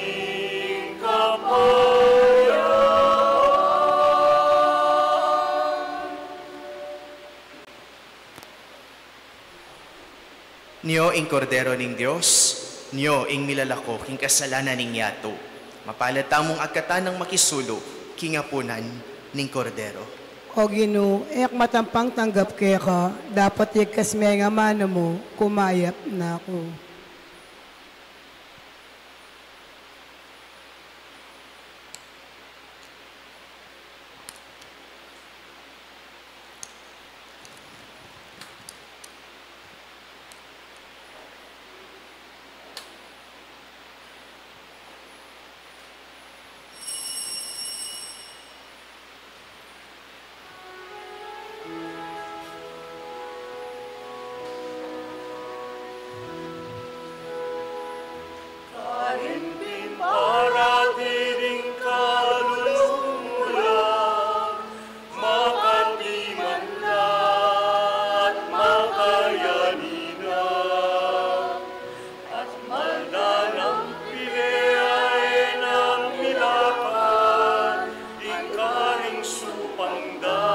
kapayan. Niyo ing kordero ning Dios, niyo ing milalako king kasalanan ning yato. Mapalad tamong agkatan ng makisulo, king apunan ning kordero. O Ginoo, ek matampang tanggap kaya ka, dapat ikas may nga mano mo, kumayap na ako. Kahimpin parati ring kalulumulan, makatiman na at makayanina, at maldanang pileay ng milakan, ikaring supangda,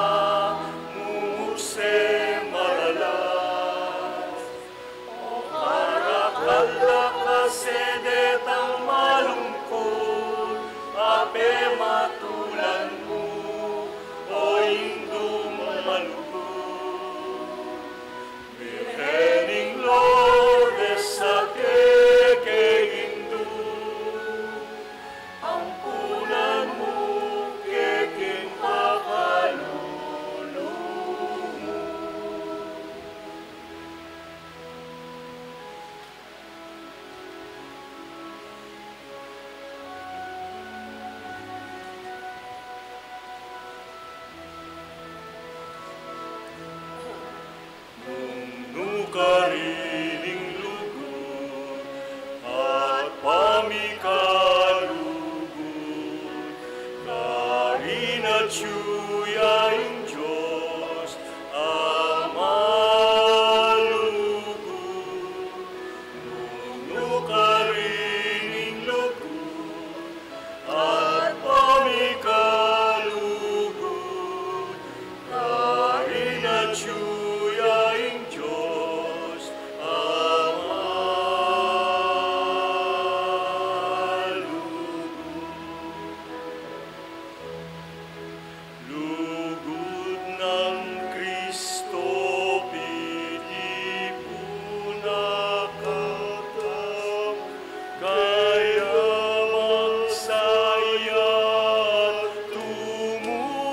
mumuse maralas. Karakala kasedet ang malungkot, ape matulan mo, o indong malugod. Birhening Lourdes sa kekehindu, ang punan mo keking pakalulumo. Nukariling lugod at pamikalugod, karina tsuyaing Diyos Ama lugod. Nukariling lugod at pamikalugod, karina tsuyaing Diyos Ama lugod. Lugod ng Kristo pinipuna-katam, kaya magsaya at tumulatam.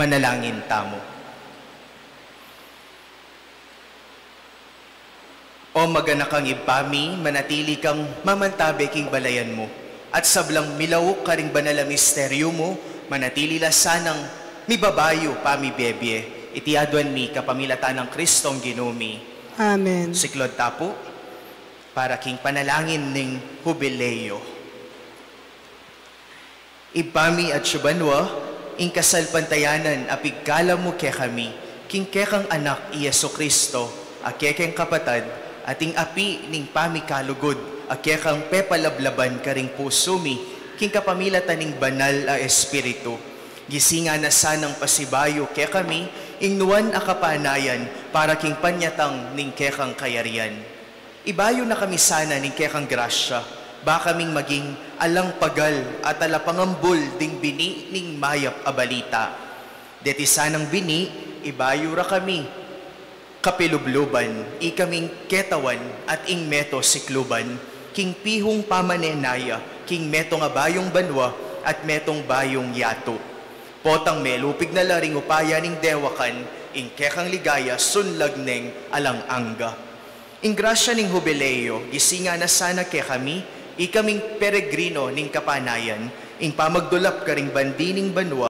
Manalangin tamo. O maganakang ibami, manatili kang mamantabe king balayan mo. At sablang milawok ka ring banala misteryo mo, manatili la sanang mibabayo pami bebye. Itiadwan mi kapamilatan ng Kristong ginumi. Amen. Siklod tapo, para king panalangin ning hubileo. Ibami at syubanwa, ing kasal pantayanan apigkala mo ke kami, king kekang anak i Yesu Kristo, akekeng kapatad, ating api ning pamikalugod, akekang pepalablaban karing pusumi, king kapamilatan ning banal a Espiritu. Gisinga na sanang pasibayo ke kami, ing nuwan akapanayan, para king panyatang ning kekang kayarian. Ibayo na kami sana ning kekang grasya, ba kaming maging alang pagal at alapangambol ding bini ning mayap a balita. Deti sanang bini, ibayo ra kami, kapilubluban, ikaming ketawan at ing meto sikluban, king pihong pamanenaya, king meto nga bayong banwa at metong bayong yato. Potang melupig na laring upaya ning dewakan, ing kekang ligaya sunlag neng alang angga. Ing grasya ning hubileo, gisinga na sana ke kami, ikaming peregrino ning kapanayan, ing pamagdulap karing bandi ning banwa.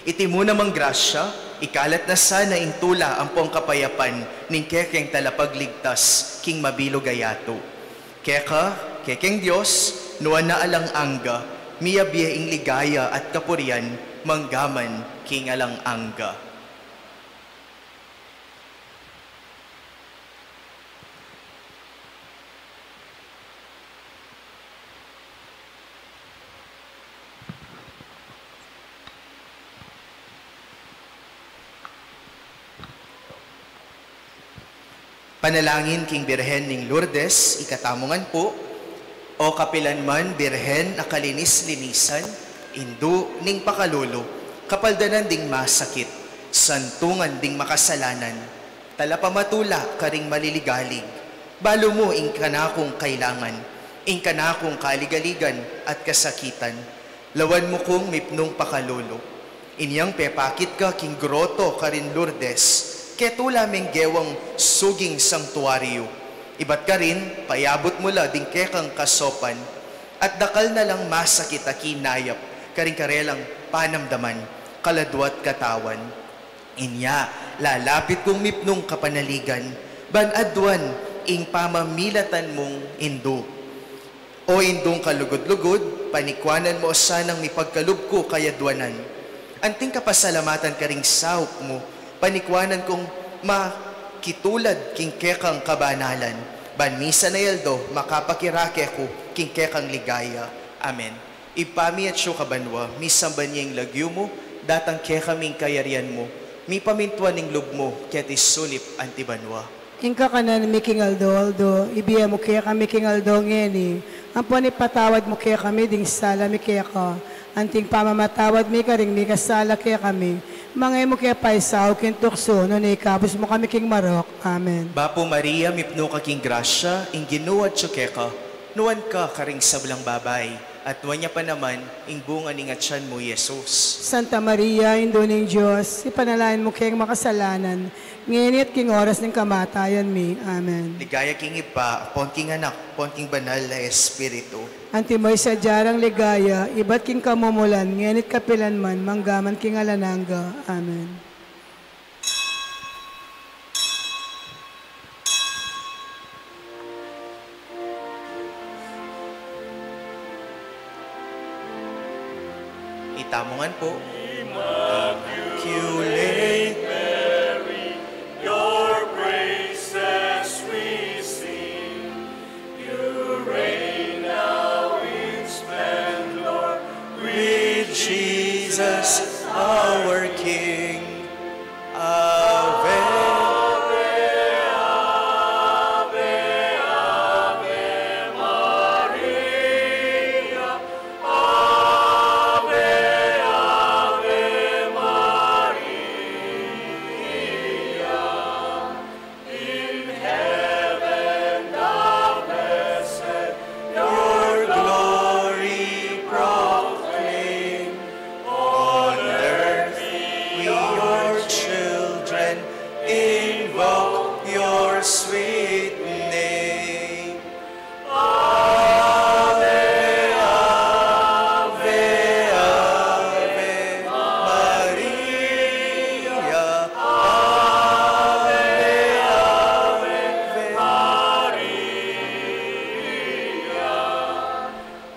Iti mo namang grasya, ikalat na sana ing tula ang pong kapayapan ning kekeng talapagligtas king mabilugayato. Kekeng Diyos, nuwan na alang angga, miyabye ing ligaya at kapurian, manggaman king alang angga. Panalangin king Birhen ning Lourdes, ikatamongan po, o kapilan man Birhen na kalinis-linisan, indu ning pakalulo, kapaldanan ding masakit, santungan ding makasalanan, talapamatula karing maliligalig, balo mo ing kanakong kailangan, ing kanakong kaligaligan at kasakitan, lawan mo kong mipnong pakalulo, inyang pepakit ka king groto karin Lourdes, ketula meng gewang suging sanktuaryo. Ibat ka rin, payabot mula ding kekang kasopan, at dakal na lang masakit a kinayap, karing karelang panamdaman, kaladwat katawan. Inya, lalapit kong mipnong kapanaligan, banadwan, ing pamamilatan mong indu. O indong kalugod-lugod, panikwanan mo sanang mipagkalub ko kayadwanan. Anting kapasalamatan karing sauk mo, panikwanan kong makitulad king kekang kabanalan. Banmisa na yaldo, makapakirake ko king kekang ligaya. Amen. Ipami at siyo kabanwa, misamban niya yung lagyo mo, datang kekaming kayarian mo, mi pamintuan ning lub mo, ket isulip antibanwa. Ingka kanan miking aldo, ibiya mo kaya kami king aldo ngeni, ang panipatawad mo kaya kami ding sala mi kaya ka, anting pamamatawad mi karing mi kasala kaya kami, mga mo kaya paisaw king tukso, no ikabos mo kami king marok. Amen. Bapo Maria, mipno ka king grasya, ing ginuad tsukeka, nuwan ka karing sablang babay, at nuwan niya pa naman, ing bunga ning atyan mo, Jesus. Santa Maria, Indo ning Diyos, ipanalain mo kayong makasalanan, ngayon at king oras ng kamatayan mi. Amen. Ligaya king ipa, pon king anak, pon king banal na Espiritu. Antimoy sa jarang ligaya, iba't king kamumulan, ngayon at kapilan man, manggaman king alananga. Amen. Itamongan po. Immaculate Mary, your praises we sing. You reign now in splendor with Jesus our King. Ave. Ave, Ave children invoke your sweet name. Ave, Ave, Ave Maria. Ave, Ave, Maria.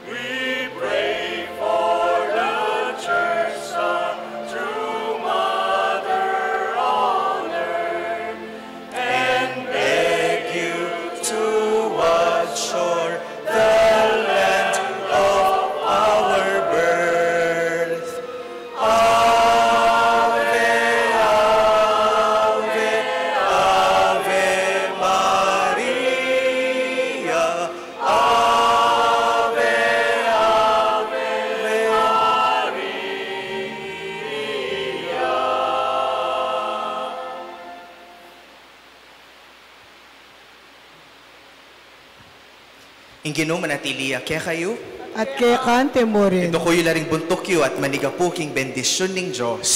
We pray for the Church, Son, true Mother on earth, and beg you to watch o'er the land of our birth. Ave, Ave, Ave Maria. Ave, Ave Maria. Ingino manatiliya kaya kayo. At kaya kante mo rin. Ito ko'y laring buntukyo at manigapuking bendisyon ng Diyos.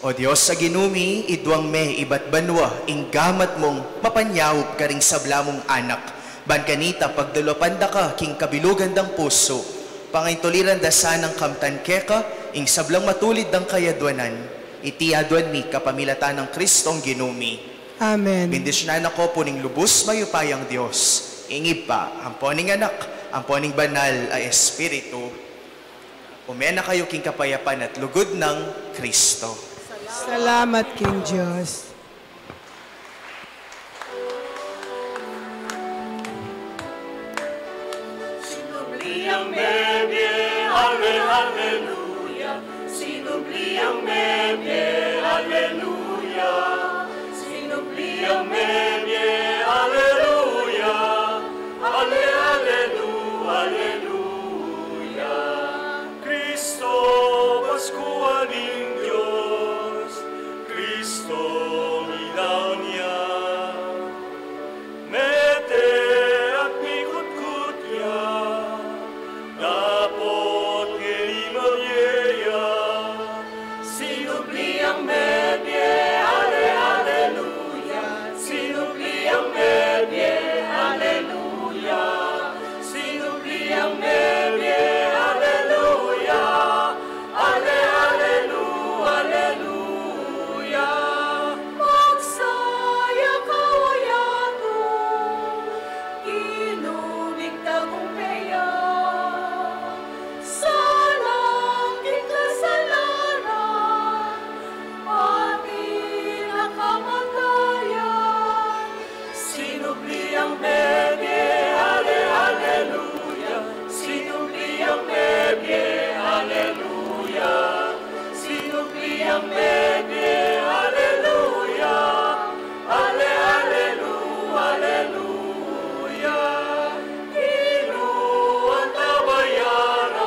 O Diyos sa ginumi, idwang me iba't banwa, inggamat mong mapanyawop ka ring sabla mong anak. Ban kanita pagdalopanda ka, king kabilugan dang puso. Pangaintuliran dasanang kamtan keka, ing sablang matulid dang kayadwanan. Iti adwan mi kapamilatan ng Kristong ginumi. Amen. Bendisyonan ako po ning lubos mayupayang Diyos. Ingib pa, ang poning anak, ang poning banal ay Espiritu. Umena kayo king kapayapan at lugod ng Kristo. Salamat, King Diyos. Sinubli ang bebye, alle, alleluia. Sinubli ang bebye, alleluia. Sinubli ang bebye, alleluia. Alle, alleluia, alleluia. Kristo, Paskualing Diyos, Kristo, ilaw niya. Mete at mikut-kut niya, dapot ngelimayeya. Sinubli ang bebye, alle, alleluia. Sinubli ang bebye, alleluia. Sinubli ang bebye, alleluia. Alle, alleluia, alleluia. Magsaya kawayato, inumig tagumpaya. Sa langit kasalanan, pati nakamatayan. Sinubli ang bebye, alle, alleluia. Sinubli ang bebye, alleluia. Sinubli ang bebye, alleluia. Alle, alleluia, alleluia. Kinuan tabayaran,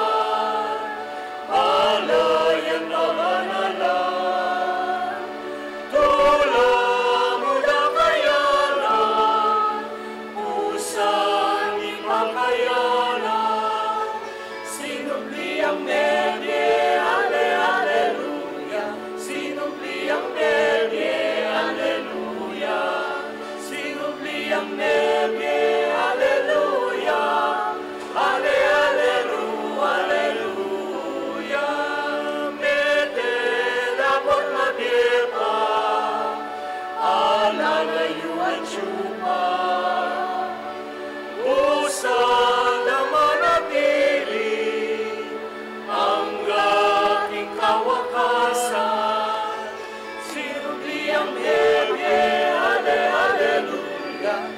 alayan na manalan. Tula muda kayanan, pusang ipakayanan. Sinubli ang bebye, alle, alleluia. Sinubli ang bebye, alleluia. Sinubli ang bebye, alleluia. Alle, alleluia, alleluia. Mete dapat madipa, ala layuan chupa. Usang na manatili, hanggang ikawakasan. Sinubli ang bebye, alle, alleluia.